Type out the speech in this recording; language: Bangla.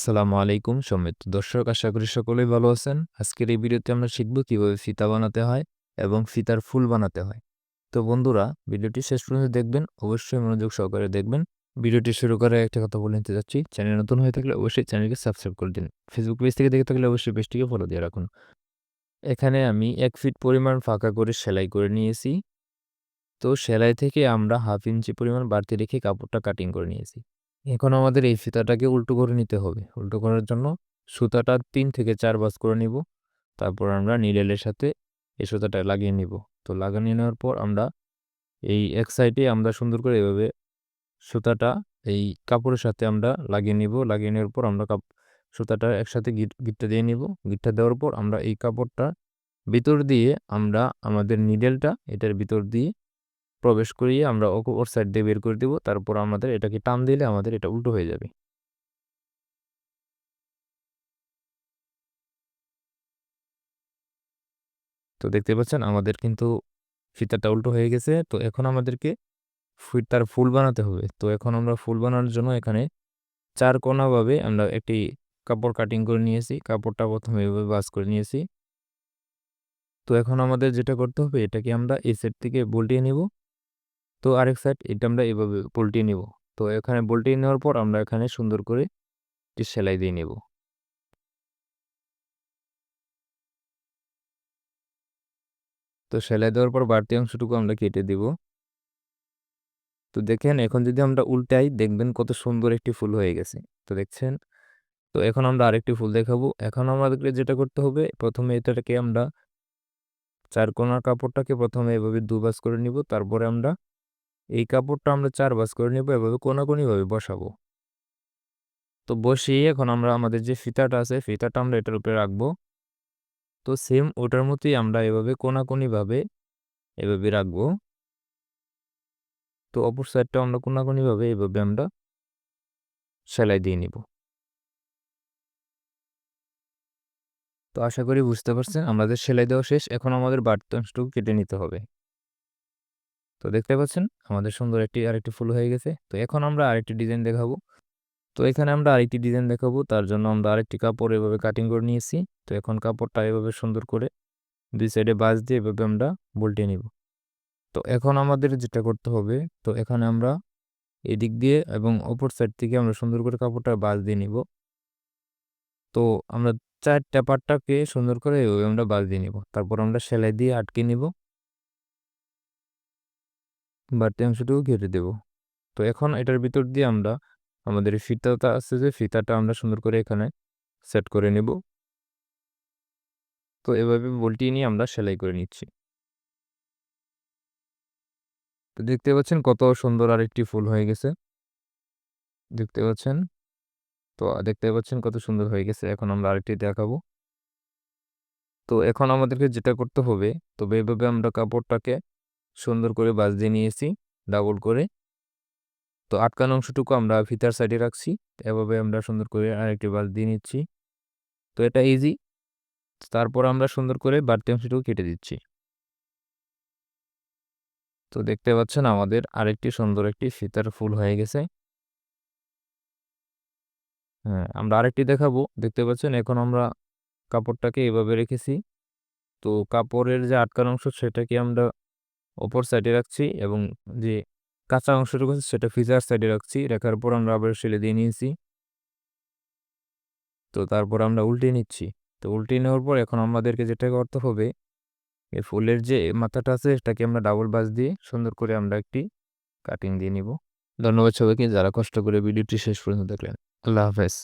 আসসালামু আলাইকুম সম্মানিত দর্শক, আশা করি সকলেই ভালো আছেন। আজকের এই ভিডিওতে আমরা শিখব কিভাবে ফিতা বানাতে হয় এবং ফিতার ফুল বানাতে হয়। তো বন্ধুরা, ভিডিওটি শেষ পর্যন্ত দেখবেন, অবশ্যই মনোযোগ সহকারে দেখবেন। ভিডিওটি শুরু করার একটা কথা বলে নিতে যাচ্ছি, চ্যানেল নতুন হয়ে থাকলে অবশ্যই চ্যানেলকে সাবস্ক্রাইব করে দিন। ফেসবুক পেজ থেকে দেখে থাকলে অবশ্যই পেজটিকে ফলো দিয়ে রাখুন। এখানে আমি ১ ফিট পরিমাণ ফাঁকা করে সেলাই করে নিয়েছি। তো সেলাই থেকে আমরা 1/2 ইঞ্চি পরিমাণ বাড়তি রেখে কাপড়টা কাটিং করে নিয়েছি। এখন আমাদের এই ফিতাটাকে উল্টো করে নিতে হবে। উল্টো করার জন্য সুতাটা ৩ থেকে ৪ ভাঁজ করে নিব। তারপর আমরা নিডেলের সাথে এই সুতাটা লাগিয়ে নিব। তো লাগিয়ে নেওয়ার পর আমরা এই এক সাইডে আমরা সুন্দর করে এভাবে সুতাটা এই কাপড়ের সাথে আমরা লাগিয়ে নিব। লাগিয়ে নেওয়ার পর আমরা সুতাটা একসাথে গিঁটটা দিয়ে নিব। গিঁটটা দেওয়ার পর আমরা এই কাপড়টা ভিতর দিয়ে আমরা আমাদের নিডেলটা এটার ভিতর দিয়ে প্রবেশ করিয়ে আমরা ওর সাইড দিয়ে বের করে দিব। তারপর আমাদের এটাকে টান দিলে আমাদের এটা উল্টো হয়ে যাবে। তো দেখতে পাচ্ছেন আমাদের কিন্তু ফিতাটা উল্টো হয়ে গেছে। তো এখন আমাদেরকে ফিতার ফুল বানাতে হবে। তো এখন আমরা ফুল বানানোর জন্য এখানে ৪ কোণাভাবে আমরা একটি কাপড় কাটিং করে নিয়েছি। কাপড়টা প্রথমে এভাবে ভাঁজ করে নিয়েছি। তো এখন আমাদের যেটা করতে হবে, এটাকে আমরা এই সাইড থেকে বল্টিয়ে নিব। তো আরেক সাইড এটা আমরা এভাবে পল্টিয়ে নিব। তো এখানে বল্টিয়ে নেওয়ার পর আমরা এখানে সুন্দর করে একটি সেলাই দিয়ে নিব। তো সেলাই দেওয়ার পর বাড়তি অংশটুকু আমরা কেটে দিব। তো দেখেন এখন যদি আমরা উল্টাই, দেখবেন কত সুন্দর একটি ফুল হয়ে গেছে। তো দেখছেন? তো এখন আমরা আরেকটি ফুল দেখাবো। এখন আমাদেরকে যেটা করতে হবে, প্রথমে এটাকে আমরা ৪ কোণার কাপড়টাকে প্রথমে এভাবে ২ ভাঁজ করে নিব। তারপরে আমরা এই কাপড়টা আমরা ৪ ভাঁজ করে নিব, এভাবে কোণাকুণিভাবে বসাবো। তো বসিয়ে এখন আমরা আমাদের যে ফিতাটা আছে, ফিতাটা আমরা এটার উপরে রাখবো। তো সেম ওটার মতোই আমরা এভাবে কোণাকুণিভাবে এভাবে রাখবো। তো অপর সাইডটাও আমরা কোণাকুণিভাবে এভাবে আমরা সেলাই দিয়ে নিব। তো আশা করি বুঝতে পারছেন, আমাদের সেলাই দেওয়া শেষ। এখন আমাদের বাড়তি অংশটুকু কেটে নিতে হবে। তো দেখতে পাচ্ছেন আমাদের সুন্দর আরেকটি ফুল হয়ে গেছে। তো এখন আমরা আরেকটি ডিজাইন দেখাবো। তো এখানে আমরা আরেকটি ডিজাইন দেখাবো। তার জন্য আমরা আরেকটি কাপড় এভাবে কাটিং করে নিয়েছি। তো এখন কাপড়টা এভাবে সুন্দর করে ২ সাইডে ভাঁজ দিয়ে এভাবে আমরা উল্টিয়ে নিব। তো এখন আমাদের যেটা করতে হবে, তো এখানে আমরা এদিক দিয়ে এবং অপর সাইড থেকে আমরা সুন্দর করে কাপড়টা ভাঁজ দিয়ে নিব। তো আমরা ৪ টা পাটটাকে সুন্দর করে এভাবে আমরা ভাঁজ দিয়ে নিব। তারপর আমরা সেলাই দিয়ে আটকে নিব। বাড়তি অংশটুকু কেটে দেব। তো এখন এটার ভিতর দিয়ে আমরা আমাদের ফিতাটা আছে, যে ফিতাটা আমরা সুন্দর করে এখানে সেট করে নেব। তো এভাবে বল্টিয়ে নিয়ে আমরা সেলাই করে নিচ্ছি। তো দেখতে পাচ্ছেন কত সুন্দর আরেকটি ফুল হয়ে গেছে। দেখতে পাচ্ছেন? তো দেখতে পাচ্ছেন কত সুন্দর হয়ে গেছে। এখন আমরা আরেকটি দেখাবো। তো এখন আমাদেরকে যেটা করতে হবে, তবে এভাবে আমরা কাপড়টাকে সুন্দর করে ভাঁজ দিয়ে নিয়েছি ডাবল করে। তো আটকানো অংশটুকু আমরা ফিতার সাইডে রাখছি। এভাবে আমরা সুন্দর করে আরেকটি ভাঁজ দিয়ে নিচ্ছি। তো এটা ইজি। তারপর আমরা সুন্দর করে বাড়তি অংশটুকু কেটে দিচ্ছি। তো দেখতে পাচ্ছেন আমাদের আরেকটি সুন্দর একটি ফিতার ফুল হয়ে গেছে। হ্যাঁ, আমরা আরেকটি দেখাবো। দেখতে পাচ্ছেন এখন আমরা কাপড়টাকে এভাবে রেখেছি। তো কাপড়ের যে আটকানো অংশ সেটাকে আমরা অপর সাইডে রাখছি এবং যে কাঁচা অংশটুকু আছে সেটা ফিতার সাইডে রাখছি। রাখার পর আমরা আবার সেলাই দিয়ে নিয়েছি। তো তারপর আমরা উল্টিয়ে নিচ্ছি। তো উল্টিয়ে নেওয়ার পর এখন আমাদেরকে যেটা করতে হবে, এই ফুলের যে মাথাটা আছে সেটাকে আমরা ডাবল ভাঁজ দিয়ে সুন্দর করে আমরা একটি কাটিং দিয়ে নিব। ধন্যবাদ সবাইকে যারা কষ্ট করে ভিডিওটি শেষ পর্যন্ত দেখলেন। আল্লাহ হাফেজ।